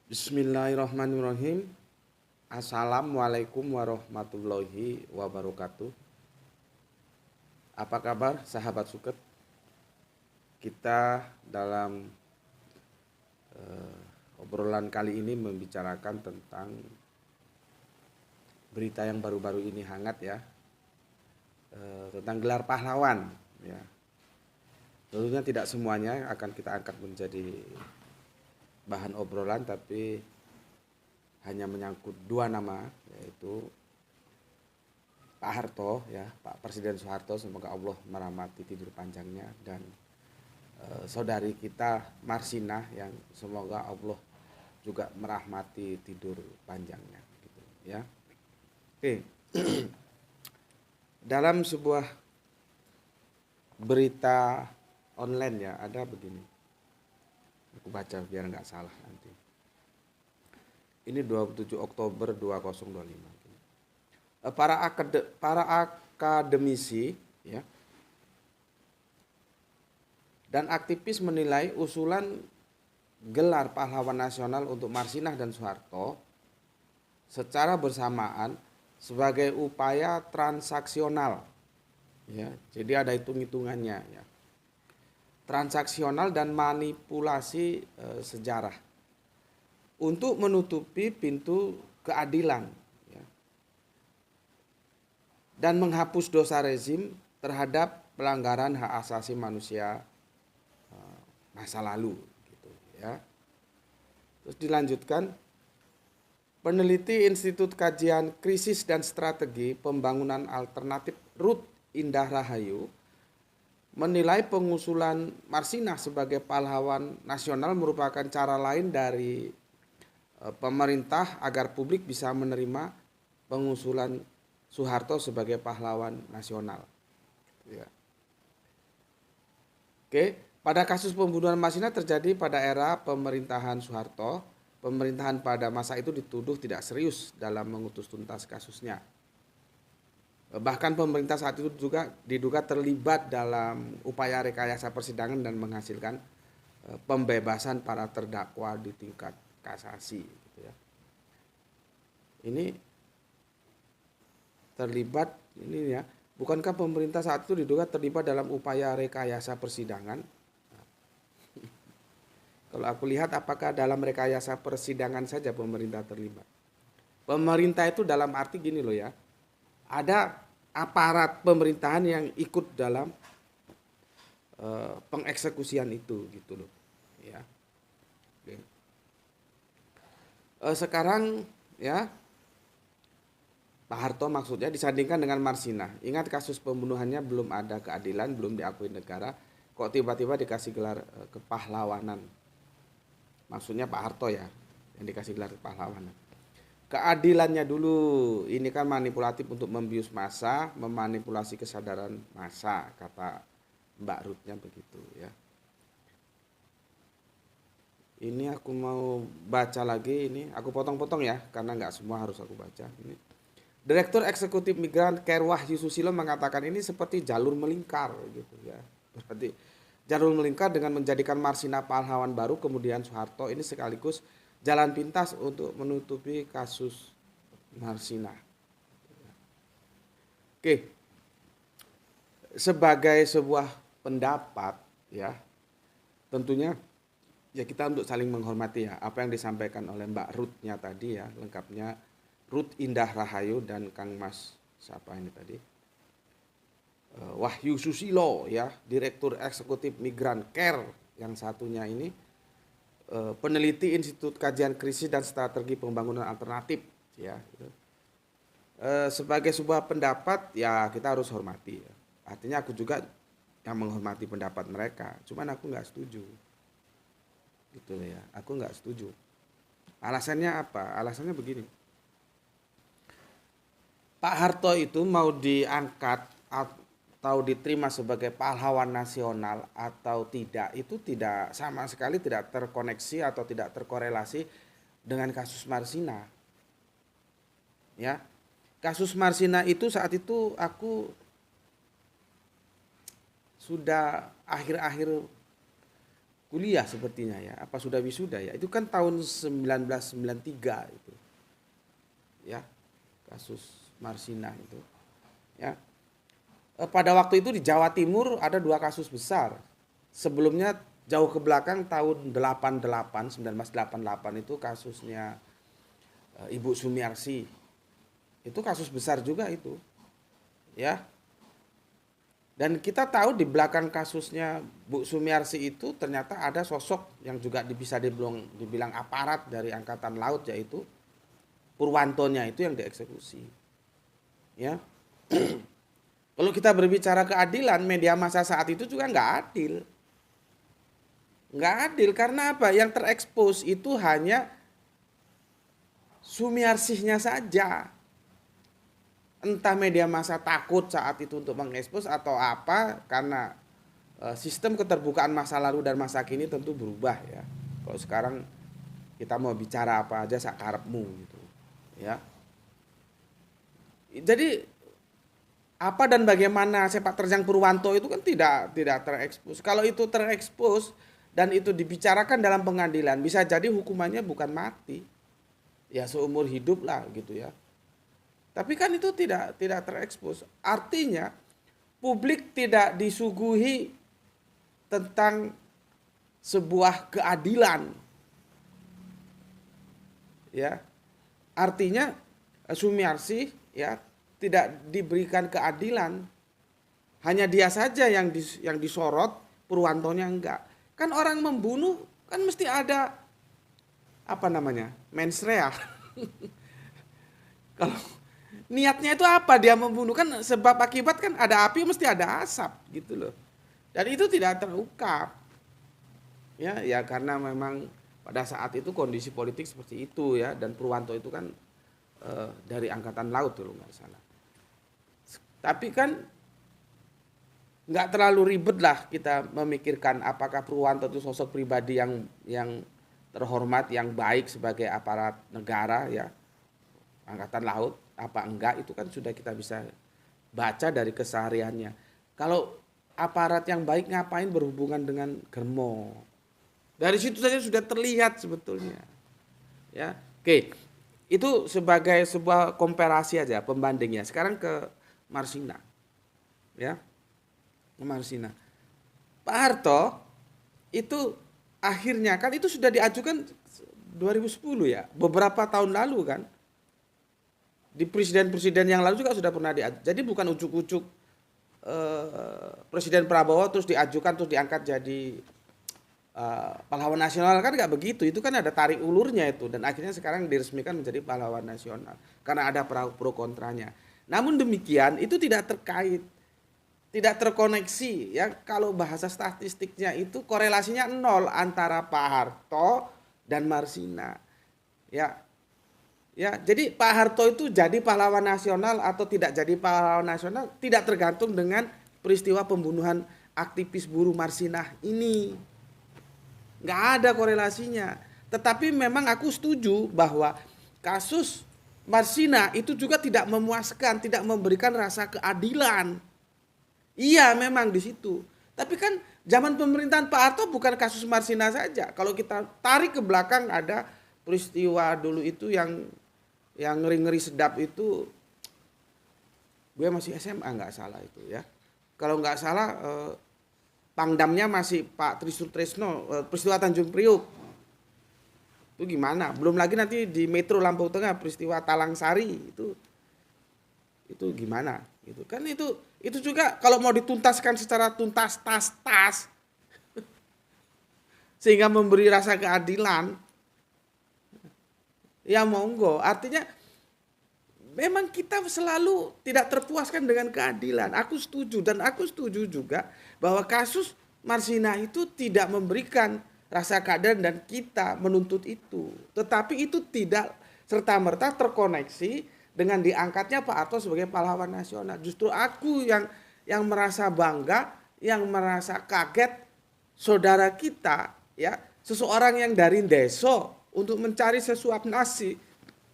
Bismillahirrahmanirrahim. Assalamualaikum warahmatullahi wabarakatuh. Apa kabar sahabat Suket? Kita dalam obrolan kali ini membicarakan tentang berita yang baru-baru ini hangat ya, tentang gelar pahlawan ya. Tentunya tidak semuanya akan kita angkat menjadi bahan obrolan, tapi hanya menyangkut dua nama, yaitu Pak Harto ya, Pak Presiden Soeharto, semoga Allah merahmati tidur panjangnya, dan saudari kita Marsinah yang semoga Allah juga merahmati tidur panjangnya gitu ya. Oke. Dalam sebuah berita online ya, ada begini. Aku baca biar nggak salah nanti. Ini 27 Oktober 2025. Para akademisi ya dan aktivis menilai usulan gelar pahlawan nasional untuk Marsinah dan Soeharto secara bersamaan sebagai upaya transaksional ya. Jadi ada hitung-hitungannya ya. Transaksional dan manipulasi sejarah untuk menutupi pintu keadilan ya, dan menghapus dosa rezim terhadap pelanggaran hak asasi manusia masa lalu gitu ya. Terus dilanjutkan, peneliti Institut Kajian Krisis dan Strategi Pembangunan Alternatif RUT Indah Rahayu menilai pengusulan Marsinah sebagai pahlawan nasional merupakan cara lain dari pemerintah agar publik bisa menerima pengusulan Soeharto sebagai pahlawan nasional. Ya. Oke, pada kasus pembunuhan Marsinah terjadi pada era pemerintahan Soeharto. Pemerintahan pada masa itu dituduh tidak serius dalam mengutus tuntas kasusnya. Bahkan pemerintah saat itu juga diduga terlibat dalam upaya rekayasa persidangan dan menghasilkan pembebasan para terdakwa di tingkat kasasi gitu ya. Ini terlibat ini ya. Bukankah pemerintah saat itu diduga terlibat dalam upaya rekayasa persidangan? Kalau aku lihat, apakah dalam rekayasa persidangan saja pemerintah terlibat? Pemerintah itu dalam arti gini loh ya. Ada aparat pemerintahan yang ikut dalam pengeksekusian itu gitu loh ya. Oke. Sekarang ya, Pak Harto maksudnya disandingkan dengan Marsinah. Ingat, kasus pembunuhannya belum ada keadilan, belum diakui negara, kok tiba-tiba dikasih gelar kepahlawanan. Maksudnya Pak Harto ya, yang dikasih gelar kepahlawanan. Keadilannya dulu, ini kan manipulatif untuk membius massa, memanipulasi kesadaran massa, kata Mbak Ruthnya begitu ya. Ini aku mau baca lagi, ini aku potong-potong ya, karena nggak semua harus aku baca. Ini Direktur Eksekutif Migran Care Wahyu Susilo mengatakan ini seperti jalur melingkar gitu ya. Berarti jalur melingkar dengan menjadikan Marsinah pahlawan baru, kemudian Soeharto, ini sekaligus jalan pintas untuk menutupi kasus Marsinah. Oke, sebagai sebuah pendapat ya, tentunya ya kita untuk saling menghormati ya apa yang disampaikan oleh Mbak Ruthnya tadi ya, lengkapnya Ruth Indah Rahayu dan Kang Mas siapa ini tadi, Wahyu Susilo ya, Direktur Eksekutif Migran Care, yang satunya ini peneliti Institut Kajian Krisis dan Strategi Pembangunan Alternatif ya. Sebagai sebuah pendapat ya kita harus hormati ya. Artinya aku juga yang menghormati pendapat mereka, cuman aku nggak setuju gitu ya. Aku nggak setuju. Alasannya apa? Alasannya begini, Pak Harto itu mau diangkat atau diterima sebagai pahlawan nasional atau tidak, itu tidak sama sekali tidak terkoneksi atau tidak terkorelasi dengan kasus Marsinah. Ya. Kasus Marsinah itu saat itu aku sudah akhir-akhir kuliah sepertinya ya, apa sudah wisuda ya. Itu kan tahun 1993 itu. Ya, kasus Marsina itu. Ya. Pada waktu itu di Jawa Timur ada 2 kasus besar. Sebelumnya jauh ke belakang tahun 1988 itu kasusnya Ibu Sumiarsi. Itu kasus besar juga itu. Ya. Dan kita tahu di belakang kasusnya Bu Sumiarsi itu ternyata ada sosok yang juga bisa dibilang aparat dari Angkatan Laut, yaitu Purwantonya itu yang dieksekusi. Ya. Kalau kita berbicara keadilan, media massa saat itu juga nggak adil. Nggak adil karena apa? Yang terekspos itu hanya Sumiarsihnya saja. Entah media massa takut saat itu untuk mengekspos atau apa, karena sistem keterbukaan masa lalu dan masa kini tentu berubah ya. Kalau sekarang kita mau bicara apa aja sakarepmu gitu ya. Jadi apa dan bagaimana sepak terjang Purwanto itu kan tidak terekspos. Kalau itu terekspos dan itu dibicarakan dalam pengadilan, bisa jadi hukumannya bukan mati. Ya seumur hidup lah gitu ya. Tapi kan itu tidak terekspos. Artinya publik tidak disuguhi tentang sebuah keadilan. Ya. Artinya Sumiarsi ya tidak diberikan keadilan. Hanya dia saja yang disorot, Purwantonya enggak. Kan orang membunuh kan mesti ada apa namanya? Mens rea. Kalau niatnya itu apa dia membunuh, kan sebab akibat kan ada api mesti ada asap gitu loh. Dan itu tidak terungkap. Ya karena memang pada saat itu kondisi politik seperti itu ya, dan Purwanto itu kan dari Angkatan Laut kalau nggak salah. Tapi kan nggak terlalu ribet lah kita memikirkan apakah Purwanto itu sosok pribadi yang terhormat, yang baik sebagai aparat negara ya, Angkatan Laut apa enggak, itu kan sudah kita bisa baca dari kesehariannya. Kalau aparat yang baik ngapain berhubungan dengan Germo? Dari situ saja sudah terlihat sebetulnya. Ya. Oke. Itu sebagai sebuah komparasi aja pembandingnya. Sekarang ke Marsina. Ya. Ke Marsina. Pak Harto itu akhirnya kan itu sudah diajukan 2010 ya, beberapa tahun lalu kan. Di presiden-presiden yang lalu juga sudah pernah diajukan. Jadi bukan ujuk-ujuk Presiden Prabowo terus diajukan terus diangkat jadi pahlawan nasional, kan nggak begitu. Itu kan ada tarik ulurnya itu, dan akhirnya sekarang diresmikan menjadi pahlawan nasional karena ada pro kontranya. Namun demikian itu tidak terkait, tidak terkoneksi ya. Kalau bahasa statistiknya itu korelasinya 0 antara Pak Harto dan Marsina. Ya, jadi Pak Harto itu jadi pahlawan nasional atau tidak jadi pahlawan nasional tidak tergantung dengan peristiwa pembunuhan aktivis buruh Marsina ini. Nggak ada korelasinya. Tetapi memang aku setuju bahwa kasus Marsina itu juga tidak memuaskan, tidak memberikan rasa keadilan. Iya memang di situ. Tapi kan zaman pemerintahan Pak Harto bukan kasus Marsina saja. Kalau kita tarik ke belakang ada peristiwa dulu itu yang ngeri-ngeri sedap itu, gue masih SMA nggak salah itu ya. Kalau nggak salah pangdamnya masih Pak Tri Sutresno, peristiwa Tanjung Priuk. Itu gimana? Belum lagi nanti di Metro Lampung Tengah peristiwa Talang Sari itu gimana? Gitu kan itu juga kalau mau dituntaskan secara tuntas tas sehingga memberi rasa keadilan. Ya monggo, artinya memang kita selalu tidak terpuaskan dengan keadilan. Aku setuju, dan aku setuju juga bahwa kasus Marsina itu tidak memberikan rasa keadilan dan kita menuntut itu. Tetapi itu tidak serta-merta terkoneksi dengan diangkatnya Pak Harto sebagai pahlawan nasional. Justru aku yang merasa bangga, yang merasa kaget, saudara kita ya, seseorang yang dari deso untuk mencari sesuap nasi,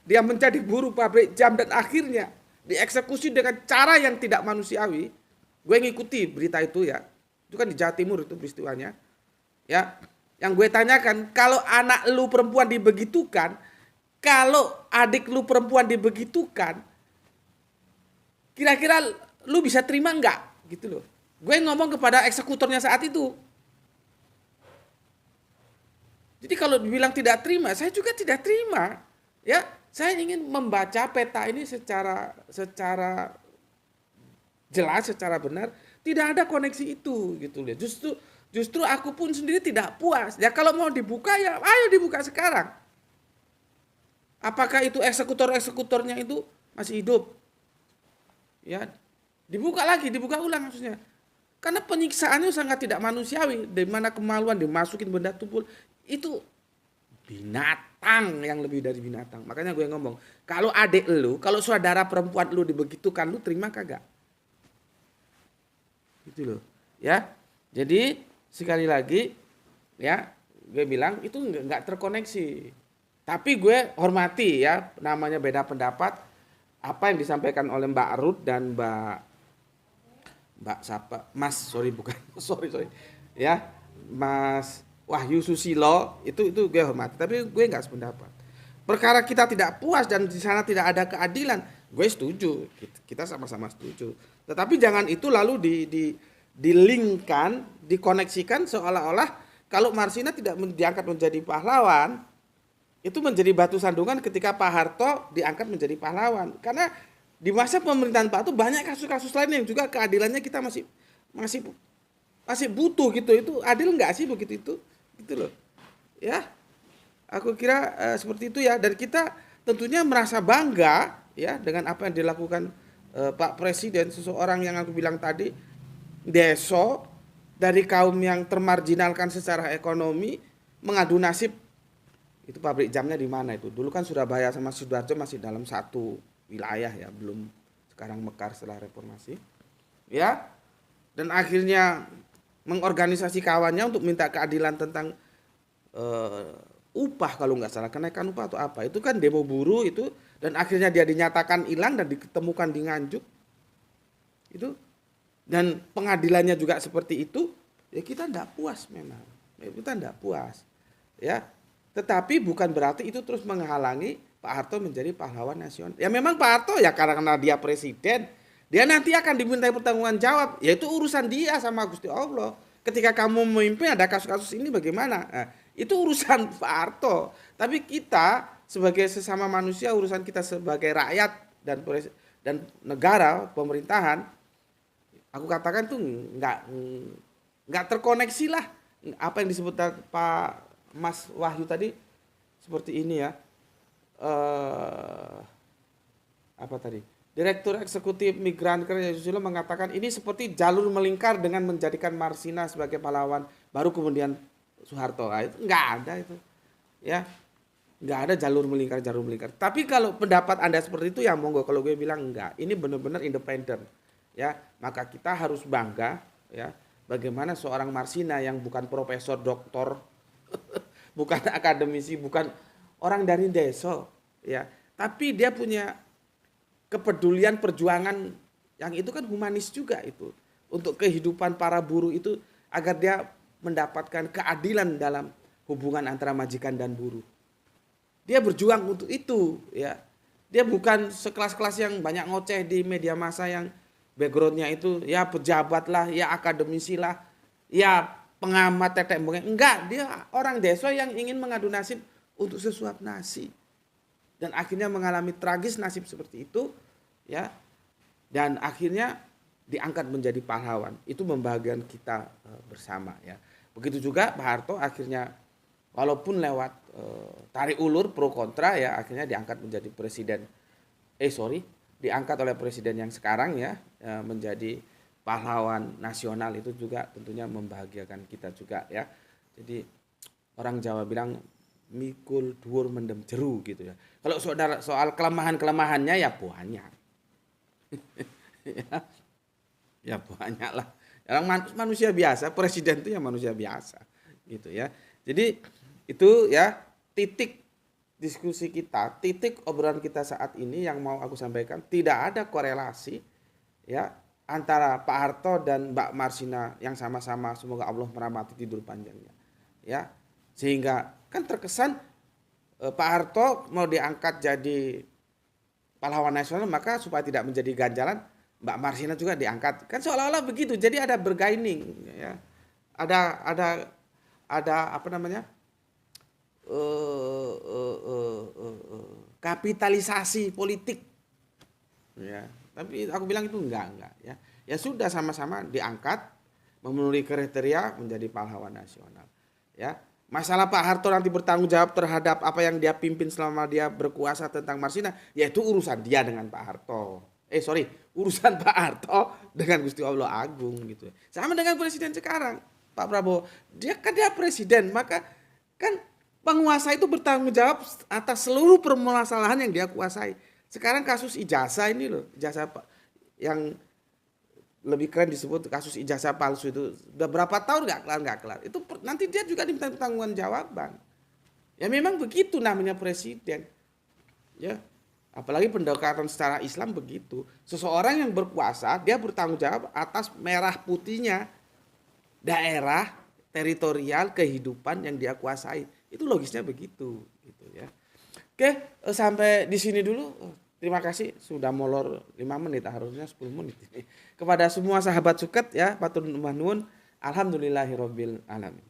dia menjadi buruh pabrik jam dan akhirnya dieksekusi dengan cara yang tidak manusiawi. Gue ngikuti berita itu ya, itu kan di Jawa Timur itu peristiwanya. Ya, Yang gue tanyakan, kalau anak lu perempuan dibegitukan, kalau adik lu perempuan dibegitukan, kira-kira lu bisa terima nggak? Gitu loh. Gue ngomong kepada eksekutornya saat itu. Jadi kalau dibilang tidak terima, saya juga tidak terima. Ya, saya ingin membaca peta ini secara jelas, secara benar. Tidak ada koneksi itu, gitu loh. Justru aku pun sendiri tidak puas. Ya kalau mau dibuka ya, ayo dibuka sekarang. Apakah itu eksekutornya itu masih hidup? Ya, dibuka ulang maksudnya. Karena penyiksaannya sangat tidak manusiawi, di mana kemaluan dimasukin benda tumpul itu binatang yang lebih dari binatang. Makanya gue ngomong, kalau adik lu, kalau saudara perempuan lu dibegitukan, lu terima kagak? Gitu loh. Ya. Jadi sekali lagi ya, gue bilang itu nggak terkoneksi. Tapi gue hormati ya, namanya beda pendapat. Apa yang disampaikan oleh Mbak Ruth dan Mbak siapa? Mas, sorry bukan, sorry. Ya, Mas Wahyu Susilo itu gue hormati. Tapi gue nggak sependapat. Perkara kita tidak puas dan di sana tidak ada keadilan, gue setuju. Kita sama-sama setuju. Tetapi jangan itu lalu dilingkan, dikoneksikan seolah-olah kalau Marsina tidak diangkat menjadi pahlawan, itu menjadi batu sandungan ketika Pak Harto diangkat menjadi pahlawan. Karena di masa pemerintahan Pak Harto banyak kasus-kasus lain yang juga keadilannya kita masih butuh gitu. Itu adil nggak sih begitu itu? Gitu loh. Ya, aku kira seperti itu ya. Dan kita tentunya merasa bangga ya dengan apa yang dilakukan Pak Presiden, seseorang yang aku bilang tadi, deso dari kaum yang termarginalkan secara ekonomi mengadu nasib. Itu pabrik jamnya di mana itu? Dulu kan Surabaya sama Sidoarjo masih dalam satu wilayah ya, belum sekarang mekar setelah reformasi. Ya. Dan akhirnya mengorganisasi kawannya untuk minta keadilan tentang upah kalau nggak salah, kenaikan upah atau apa. Itu kan demo buruh itu, dan akhirnya dia dinyatakan hilang dan ditemukan di Nganjuk. Itu dan pengadilannya juga seperti itu, ya kita enggak puas memang. Ya, kita enggak puas. Ya. Tetapi bukan berarti itu terus menghalangi Pak Harto menjadi pahlawan nasional. Ya memang Pak Harto ya karena dia presiden, dia nanti akan dimintai pertanggungan jawab. Ya itu urusan dia sama Gusti Allah. Ketika kamu memimpin ada kasus-kasus ini bagaimana? Nah, itu urusan Pak Harto. Tapi kita sebagai sesama manusia, urusan kita sebagai rakyat dan negara, pemerintahan, aku katakan tuh nggak terkoneksi lah. Apa yang disebut Pak Mas Wahyu tadi seperti ini ya. Apa tadi? Direktur Eksekutif Migran Kerja Susilo mengatakan ini seperti jalur melingkar dengan menjadikan Marsina sebagai pahlawan, baru kemudian Soeharto. Nah, itu nggak ada itu, ya nggak ada jalur melingkar. Tapi kalau pendapat Anda seperti itu ya monggo. Kalau gue bilang enggak, ini benar-benar independen, ya maka kita harus bangga, ya bagaimana seorang Marsina yang bukan profesor, doktor, bukan akademisi, bukan orang dari desa, ya tapi dia punya kepedulian perjuangan yang itu kan humanis juga itu untuk kehidupan para buruh itu agar dia mendapatkan keadilan dalam hubungan antara majikan dan buruh. Dia berjuang untuk itu ya. Dia bukan sekelas-kelas yang banyak ngoceh di media massa yang backgroundnya itu ya pejabat lah, ya akademisi lah, ya pengamat tetek bengek. Enggak, dia orang desa yang ingin mengadu nasib untuk sesuap nasi. Dan akhirnya mengalami tragis nasib seperti itu, ya. Dan akhirnya diangkat menjadi pahlawan. Itu membahagiakan kita bersama, ya. Begitu juga Pak Harto akhirnya walaupun lewat tarik ulur pro kontra, ya akhirnya diangkat menjadi presiden. Diangkat oleh presiden yang sekarang, ya menjadi pahlawan nasional. Itu juga tentunya membahagiakan kita juga, ya. Jadi orang Jawa bilang mikul dhuwur mendem jeru gitu ya. Kalau soal kelemahan-kelemahannya ya banyak. ya banyak lah. Orang manusia biasa, presiden itu ya manusia biasa gitu ya. Jadi itu ya titik diskusi kita, titik obrolan kita saat ini yang mau aku sampaikan, tidak ada korelasi ya antara Pak Harto dan Mbak Marsina yang sama-sama semoga Allah merahmati tidur panjangnya. Ya. Sehingga kan terkesan Pak Harto mau diangkat jadi pahlawan nasional, maka supaya tidak menjadi ganjalan Mbak Marsina juga diangkat. Kan seolah-olah begitu. Jadi ada bergaining ya. Ada apa namanya? Kapitalisasi politik ya. Tapi aku bilang itu enggak ya. Ya sudah sama-sama diangkat memenuhi kriteria menjadi pahlawan nasional. Ya. Masalah Pak Harto nanti bertanggung jawab terhadap apa yang dia pimpin selama dia berkuasa tentang Marsina, yaitu urusan dia dengan Pak Harto. Urusan Pak Harto dengan Gusti Allah Agung gitu. Sama dengan presiden sekarang, Pak Prabowo. Dia presiden, maka kan penguasa itu bertanggung jawab atas seluruh permasalahan yang dia kuasai. Sekarang kasus ijazah ini loh, ijazah yang lebih keren disebut kasus ijazah palsu itu udah berapa tahun nggak kelar. Itu nanti dia juga diminta pertanggungjawaban jawaban. Ya memang begitu namanya presiden. Ya. Apalagi pendekatan secara Islam begitu. Seseorang yang berkuasa dia bertanggung jawab atas merah putihnya daerah teritorial kehidupan yang dia kuasai. Itu logisnya begitu gitu ya. Oke, sampai di sini dulu. Terima kasih sudah molor 5 menit, harusnya 10 menit ini. Kepada semua sahabat suket ya, matur nuwun. Alhamdulillahirabbil alamin.